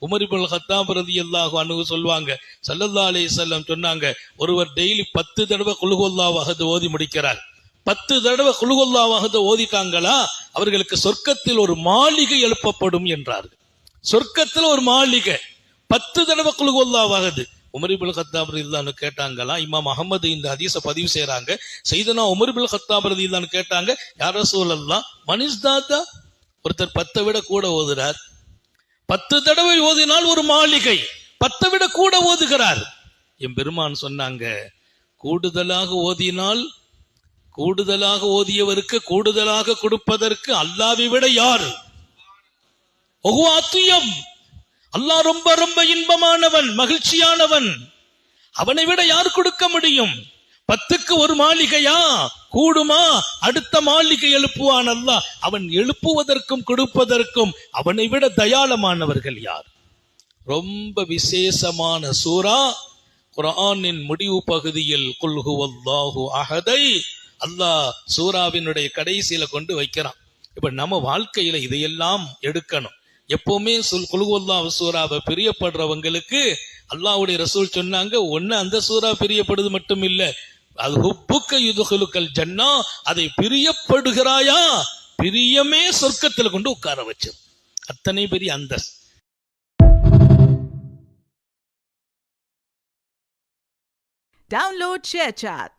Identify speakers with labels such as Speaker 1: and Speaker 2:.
Speaker 1: Umar ibn Khattab ரலியல்லாஹு அன்ஹு சொல்வாங்க, ஸல்லல்லாஹு அலைஹி வஸல்லம் சொன்னாங்க, ஒருவர் டெய்லி 10 தடவை குல் ஹுவல்லாஹு அஹத் ஓதி முடிக்கிறார். 10 தடவை குல் ஹுவல்லாஹு அஹத் ஓதிட்டாங்களா அவர்களுக்கு சொர்க்கத்தில் ஒரு மாளிகை எழுப்பப்படும் என்றார்கள். சொர்க்கத்தில் ஒரு மாளிகை. 10 தடவை குல் ஹுவல்லாஹு அஹத். உமர் இப்னு கத்தாப் ரலியல்லாஹு அன்ஹு கேட்டாங்களா, இமாம் அஹ்மத் இந்த ஹதீஸை பதிவு செய்றாங்க, சையதுனா உமர் இப்னு கத்தாப் ரலியல்லாஹு அன்ஹு கேட்டாங்க, யா ரசூலல்லாஹ் மனிஸ்தாதா, ஒருத்தர் 10 விட கூட ஓதுறார், 10 தடவை ஓதினால் ஒரு மாளிகை, 10 விட கூட ஓதுகிறார். என் பெருமான் சொன்னாங்க, கூடுதலாக ஓதினால், கூடுதலாக ஓதியவருக்கு கூடுதலாக கொடுப்பதற்கு அல்லாஹ்வை விட யார்? அல்லாஹ் ரொம்ப ரொம்ப இன்பமானவன், மகிழ்ச்சியானவன். அவனை விட யார் கொடுக்க முடியும்? 10க்கு ஒரு மாளிகையா? கூடுமா? அடுத்த மாளிகை எழுப்புவான் அல்லாஹ். அவன் எழுப்புவதற்கும் கொடுப்பதற்கும் அவனை விட தயாளமானவர்கள் யார்? ரொம்ப விசேஷமான சூரா குர்ஆனின் முடிவு பகுதியில் குல் ஹுவல்லாஹு அஹதை அல்லாஹ் சூராவினுடைய கடைசியில கொண்டு வைக்கிறான். இப்ப நம்ம வாழ்க்கையில இதையெல்லாம் எடுக்கணும். எப்பவுமே குல் ஹுவல்லாஹு சூராவை பிரியப்படுறவங்களுக்கு அல்லாஹ்வுடைய ரசூல் சொன்னாங்க, ஒன்னு அந்த சூரா பிரியப்படுது மட்டும் இல்ல, அது ஹுப்புக்க யுதுகுலுக்கல் ஜன்னா, அதை பிரியப்படுகிறாயா, பிரியமே சொர்க்கத்துல கொண்டு உட்கார வச்சு. அத்தனை பெரிய அந்தஸ்து.
Speaker 2: Download ShareChat.